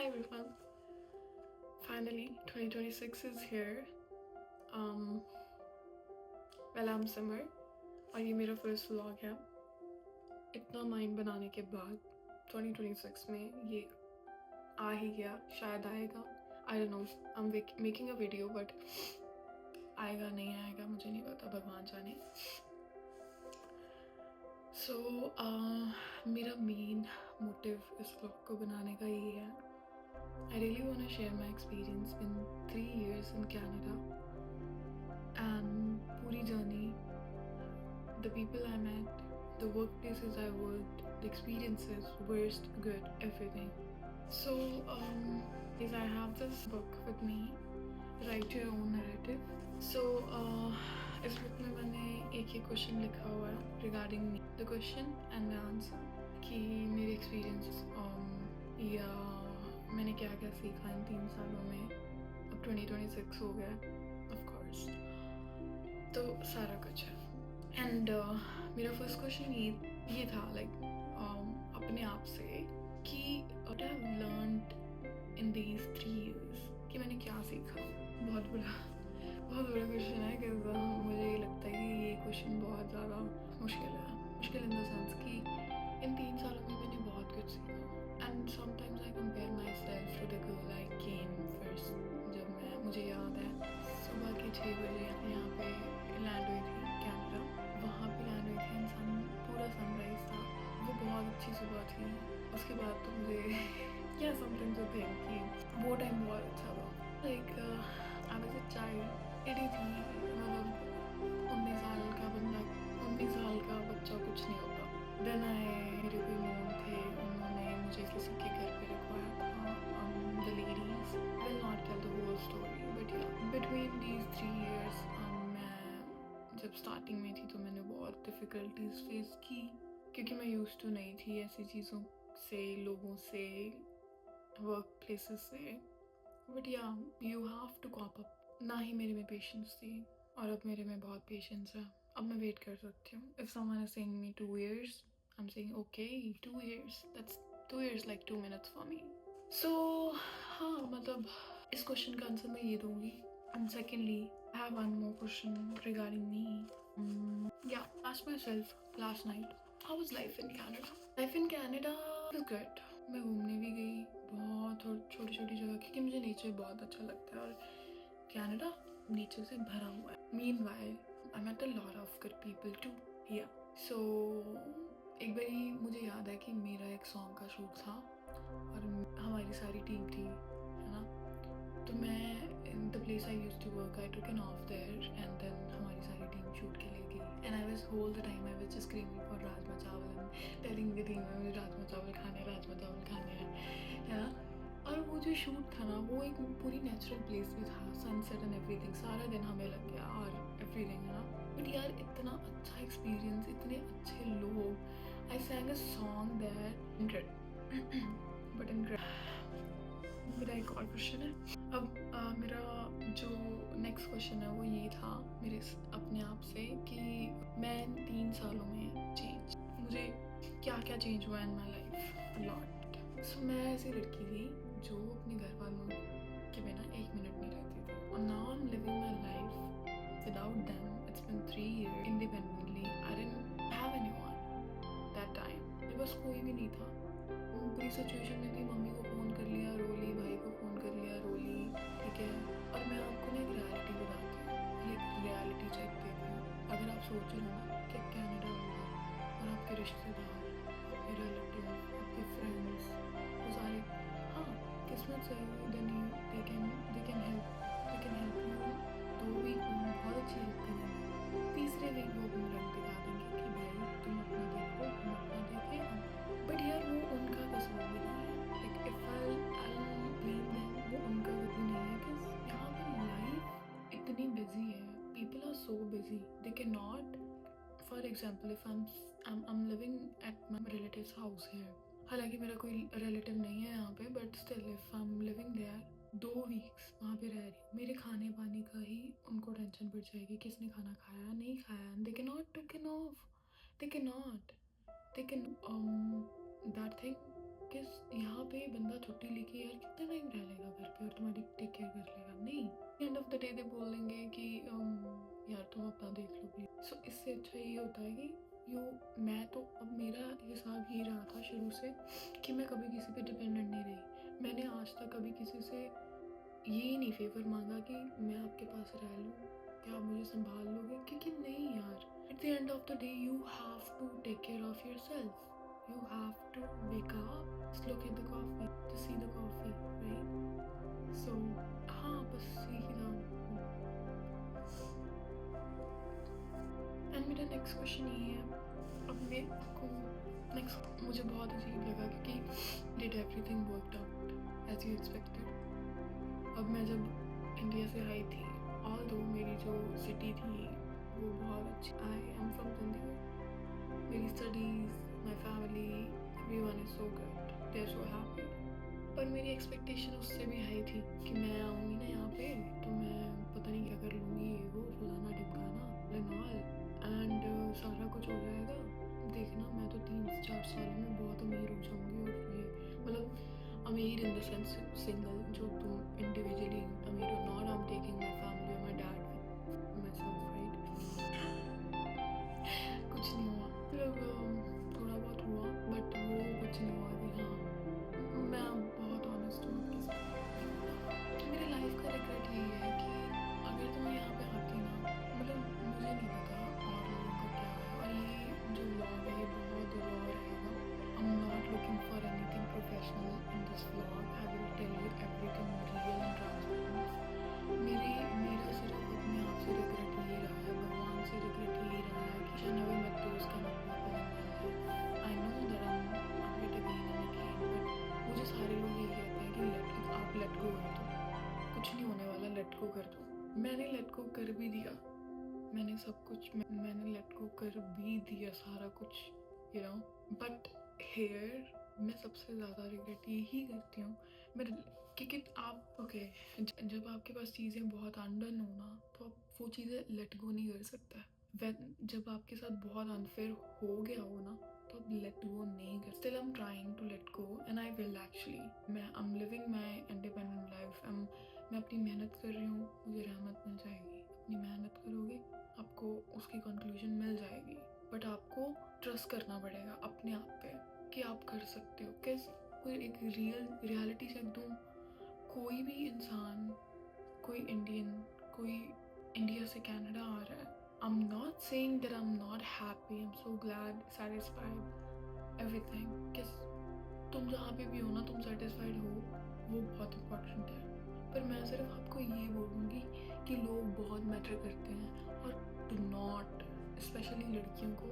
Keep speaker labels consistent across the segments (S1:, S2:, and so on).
S1: everyone. Finally, 2026 is here. Um, I'm Simar और ये मेरा फर्स्ट व्लॉग है. इतना माइंड बनाने के बाद 2026 में ये आ ही गया, शायद आएगा. I don't know. I'm making a video but आएगा नहीं आएगा मुझे नहीं पता, भगवान जाने. So मेरा मेन मोटिव इस व्लॉग को बनाने का ये है. I really want to share my experience. Been 3 years in Canada and पूरी journey, the people I met, the workplaces I worked, the experiences, worst, good, everything. So is I have this book with me, Write Your Own Narrative. So इस book में मैंने एक ही question लिखा हुआ है regarding me, the question and the answer, कि मेरे experiences या मैंने क्या क्या सीखा इन 3 सालों में. अब 2026 हो गया of course, तो सारा कुछ है. एंड मेरा फर्स्ट क्वेश्चन ये था अपने आप से कि what I have learned in these 3 years, कि मैंने क्या सीखा. बहुत बड़ा क्वेश्चन है कि मुझे लगता है कि ये क्वेश्चन बहुत ज़्यादा मुश्किल इन द सेंस कि इन 3 सालों में मैंने बहुत कुछ सीखा. And sometimes I compare myself to the girl I came first. जब मुझे याद है सुबह के 6 बजे यहाँ पे लैंड हुई थी कैनेडा. वहाँ पे लैंड हुई थी, पूरा सनराइज था. वो बहुत अच्छी सुबह थी. उसके बाद तो मुझे क्या समटाइम्स होते हैं कि वो टाइम बहुत अच्छा था. आई वाज अ चाइल्ड, एडी थी. मतलब 19 साल का बंदा, 19 साल का बच्चा कुछ नहीं होता. देन मेरे कोई नोन थे, उन्होंने मुझे किसी के घर पे रखवाया था. The ladies will not tell the whole story but yeah between these 3 years मैं जब स्टार्टिंग में थी तो मैंने बहुत डिफ़िकल्टीज फेस की क्योंकि मैं यूज्ड टू नहीं थी ऐसी चीज़ों से, लोगों से, वर्क प्लेसेस से. But yeah you have to cope up. ना ही मेरे में पेशेंस थी और अब मेरे में बहुत पेशेंस है. अब मैं वेट कर सकती हूँ. If someone is saying me 2 years, I am saying okay 2 years, that's 2 years like 2 minutes for me. So हाँ, मतलब इस क्वेश्चन का आंसर मैं ये दूंगी. And secondly I have one more question regarding me. या asked myself last night, how was life in Canada? Life in Canada was good. मैं घूमने भी गई बहुत छोटी छोटी जगह क्योंकि मुझे नेचर बहुत अच्छा लगता है और कनाडा नेचर से भरा हुआ है. Meanwhile, I met a lot of good people too here. So एक बारी मुझे याद है कि मेरा एक सॉन्ग का शूट था और हमारी सारी टीम थी, है ना. तो मैं in the place I used to work I took an off there and then हमारी सारी टीम शूट के लिए गई. And I was whole the time I was just screaming for rajma chawal and telling the team मुझे राजमा चावल खाने हैं, है ना. और वो जो शूट था ना वो एक पूरी नेचुरल प्लेस भी था, सनसेट एंड एवरीथिंग. सारा दिन हमें लग गया और एवरीथिंग, है ना. बट यार इतना अच्छा एक्सपीरियंस, इतने अच्छे लोग. I sang a song that but मेरा एक और क्वेश्चन है. अब मेरा जो नेक्स्ट क्वेश्चन है वो ये था मेरे अपने आप से कि मैं इन 3 सालों में मुझे क्या क्या चेंज हुआ इन माई लाइफ. लॉट. सो मैं ऐसी लड़की थी जो अपने घर वालों के बिना 1 मिनट नहीं रहती थी. और now I am living my life without them. It's been 3 years independently. I didn't have anyone that time. मेरे पास कोई भी नहीं था. पूरी सिचुएशन में थी. मम्मी को फ़ोन कर लिया, रो ली. भाई को फ़ोन कर लिया, रो ली. ठीक है. और मैं आपको ना एक रियलिटी बताती हूँ, एक रियलिटी चेक देती हूँ. अगर आप सोच रहे हो ना कि कनाडा होगा और आपके रिश्तेदार, आपके रिलेटिव, आपके फ्रेंड्स, वो सारे, हाँ, किस्मत से then they can help you 2 week में बहुत अच्छी हेल्प करेंगे. तीसरे वीक वो अपना रंग दिखा देंगे कि भाई तुम अपना देखो, हम अपना देखें हम. बट यार वो उनका कसूर भी नहीं है. Like if I blame them, वो उनका कसूर नहीं है कि यहाँ पे लाइफ इतनी बिजी है. People are so busy, they can not. For example if I am living at my relatives house here. हालांकि मेरा कोई रिलेटिव नहीं है यहाँ पे but still if I am living there 2 weeks वहाँ पे रह रही हूँ. मेरे खाने पानी का ही उनको टेंशन पड़ जाएगी, किसने खाना खाया नहीं खाया. They can not take an off. They can not. They can that thing कि यहाँ पे पे बंदा छुट्टी लेके यार कितना टाइम रह लेगा घर पे और तुम्हारी टेक केयर कर लेगा? नहीं, and of the day they बोलेंगे कि यार तुम अपना देख लो प्लीज। सो इससे अच्छा ये होता है कि मैं तो अब मेरा हिसाब ही रहा था शुरू से कि मैं कभी किसी पे डिपेंडेंट नहीं रही। मैंने आज तक कभी किसी से ये नहीं फेवर मांगा कि मैं आपके पास रह लूँ, क्या आप मुझे संभाल लोगे? क्योंकि नहीं यार, at the end of the day you have to take care of yourself. You have to wake up, just look at the coffee, to see the coffee, right? So, हाँ बस यही था। एंड मेरा नेक्स्ट क्वेश्चन ये है, अब मेरे को नेक्स्ट मुझे बहुत अजीब लगा क्योंकि did everything worked out as you expected? अब मैं जब इंडिया से आई थी, ऑल्दो मेरी जो सिटी थी वो बहुत अच्छी, आई एम फ्रॉम चंडीगढ़, मेरी studies, my family, everyone is so good, they are so happy. पर मेरी एक्सपेक्टेशन उससे भी हाई थी कि मैं आऊँगी ना यहाँ पे तो मैं पता नहीं क्या कर लूँगी, वो फलाना ढिमकाना एंड सारा कुछ हो जाएगा। देखना मैं तो 3-4 सालों में बहुत अमीर हो जाऊँगी और ये मतलब अमीर इन द सेंस सिंगल, जो तुम इंडिविजुअली अमीर हो, not I am taking my family और my dad with myself, right? कुछ नहीं हुआ, मतलब थोड़ा बहुत हुआ बट वो कुछ नहीं हुआ कि हाँ मैं बहुत ऑनेस्ट हूँ आपके साथ। मेरे लाइफ का रिग्रेट यही है कि अगर तो मैं यहाँ पे आती ना, मतलब मुझे नहीं पता और लोगों का क्या है, और ये जो व्लॉग है ये बहुत रॉ रहेगा। I am not looking for anything professional in this vlog, I will tell you everything real and transparent. मेरा सिर्फ अपने आप से रिग्रेट यही रहा है, भगवान से रिग्रेट यही रहा है कि शायद नवे मत तो उसका मतलब I know that I get again and again, but मुझे सारे लोग यही कहते हैं कि आप लेट गो कर दो, कुछ नहीं होने वाला, लेट गो कर दो। मैंने लेट गो कर भी दिया, मैंने सब कुछ मैंने लेट गो कर भी दिया सारा कुछ, यू नो, बट हेयर मैं सबसे ज़्यादा रिग्रेट यही करती हूँ मैं, क्योंकि आप ओके जब आपके पास चीज़ें बहुत अनडन हो ना तो आप वो चीज़ें लेट गो नहीं कर सकता। जब आपके साथ बहुत अनफेयर हो गया हो ना तो अब लेट गो नहीं कर। Still I am trying to let go and I will actually. मैं I am living my independent life, मैं अपनी मेहनत कर रही हूँ, मुझे रहमत मिल जाएगी। अपनी मेहनत करोगे आपको उसकी कंक्लूजन मिल जाएगी, बट आपको ट्रस्ट करना पड़ेगा अपने आप पे कि आप कर सकते हो। कैसे कोई एक रियलिटी चेक दूँ, कोई भी इंसान, कोई इंडियन, कोई इंडिया से कनाडा आ रहा है, I'm not saying that I'm not happy, I'm so glad, satisfied, everything. किस तुम जहाँ पे भी हो ना, तुम satisfied हो, वो बहुत important है। पर मैं सिर्फ आपको ये बोलूँगी कि लोग बहुत मैटर करते हैं और do not, especially लड़कियों को,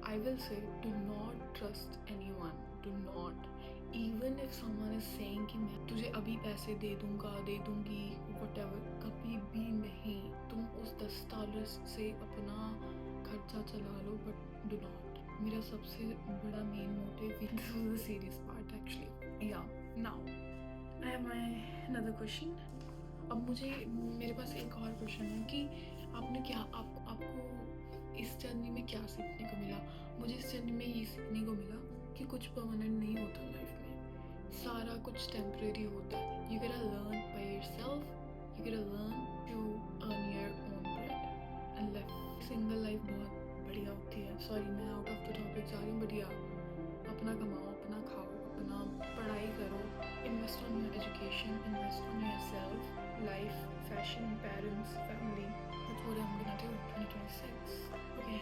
S1: I will say do not trust anyone, do not, even if someone is saying कि मैं तुझे अभी पैसे दे दूँगा, दे दूँगी, whatever, कभी भी नहीं। तुम उस $10 से अपना खर्चा चला लो, but do not। मेरा सबसे बड़ा main motive, this was the serious part actually, yeah, now I have my another question। अब मेरे पास एक और क्वेश्चन है कि आपने क्या आपको इस जर्नी में क्या सीखने को मिला? मुझे इस जर्नी में ये सीखने को मिला कि कुछ परमानेंट नहीं होता लाइफ में, सारा कुछ टेम्परेरी होता है। You gotta learn by yourself, you gotta learn to earn your own bread and live। Single life बहुत बढ़िया होती है। सॉरी मैं आउट ऑफ द टॉपिक जा रही हूँ, बढ़िया, अपना कमाओ, अपना खाओ, अपना पढ़ाई करो, invest on your education, invest on your self, life, fashion, parents, family. That's what I'm gonna do 2026. Okay.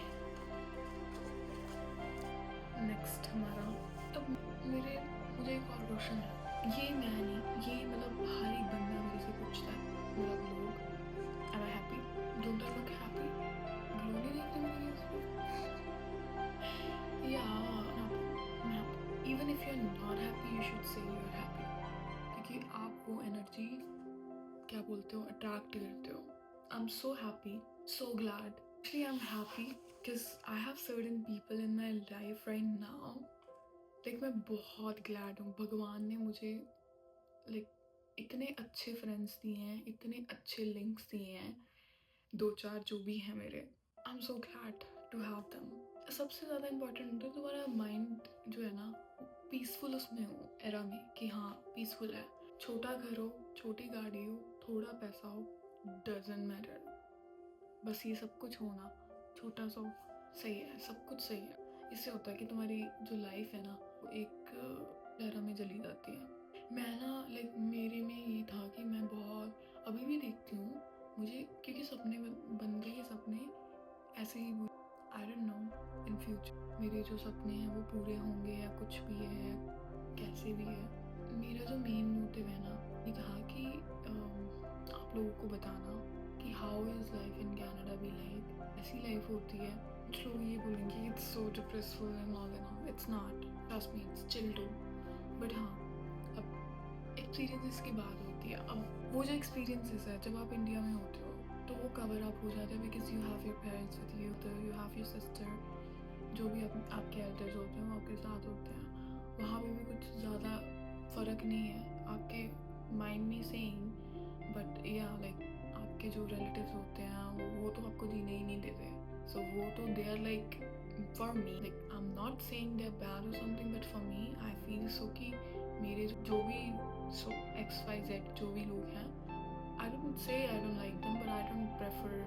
S1: Next हमारा तब मुझे एक और क्वेश्चन है, ये मैं नहीं, ये मतलब हर एक बंदा मेरे से पूछता है, मतलब लोग, am I happy? Don't I look happy? Glow नहीं देख रहे मेरे इसमें? Yeah, even if you're not happy, you should say you're happy, क्योंकि आप वो एनर्जी क्या बोलते हो अट्रैक्ट करते हो। आई am so happy, so glad, actually I am happy because I have certain people in my life right now, like मैं बहुत ग्लैड हूँ, भगवान ने मुझे लाइक इतने अच्छे फ्रेंड्स दिए हैं, इतने अच्छे लिंक्स दिए हैं, 2-4 जो भी हैं मेरे, I am so glad to have them. सबसे ज़्यादा इम्पोर्टेंट होता है तुम्हारा माइंड जो है ना, पीसफुल उसमें हो, एरा में, कि हाँ पीसफुल है। छोटा घर हो, छोटी गाड़ी हो, थोड़ा पैसा हो, डजेंट मैटर, बस ये सब कुछ होना, छोटा सा हो, सही है, सब कुछ सही है। इससे होता है कि तुम्हारी जो लाइफ है ना वो एक एरा में चली जाती है। मैं ना लाइक मेरे में ये था कि मैं बहुत अभी भी देखती हूँ मुझे, क्योंकि सपने बनते हैं, सपने ऐसे ही, I don't know in future मेरे जो सपने हैं वो पूरे होंगे या कुछ भी है, कैसे भी है। मेरा जो मेन मोटिव है ना, ये था कि आप लोगों को बताना कि how is life in Canada be like, ऐसी लाइफ होती है। कुछ लोग ये बोलेंगे it's so depressful and all, it's not, trust me, it's chill too. But हाँ, अब एक्सपीरियंसेस की बात होती है। अब वो जो एक्सपीरियंसेस है जब आप इंडिया में होते हो तो वो कवर अप हो जाता है, because you have your parents with you, तो यू हैव योर सिस्टर, जो भी आपके एल्डर्स होते हैं वो आपके साथ होते हैं। वहाँ पे भी कुछ ज़्यादा फ़र्क नहीं है, आपके माइंड में सेम, बट या लाइक आपके जो रिलेटिव्स होते हैं वो तो आपको जीने ही नहीं देते। सो वो तो they are like, for me, like I am not saying they are bad or something, but for me I feel so कि मेरे जो भी सो XYZ जो भी लोग हैं, I don't say I don't like them, but I don't prefer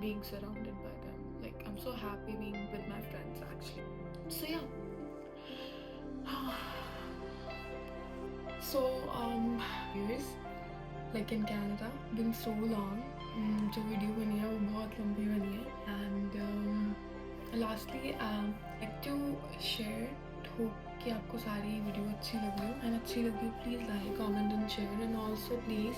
S1: being surrounded by them. Like, I'm so happy being with my friends actually. So yeah. So years like in Canada been so long. जो video बनी है वो बहुत लंबी बनी है, and lastly like to share, hope कि आपको सारी वीडियो अच्छी लगी हो, एंड अच्छी लगी please like, comment and share, and also please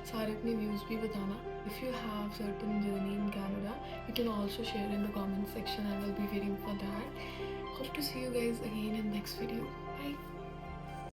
S1: सारे अपने व्यूज़ भी बताना। If you have certain journey in Canada you can also share in the comment section, I will be waiting for that. Hope to see you guys again in next video, bye.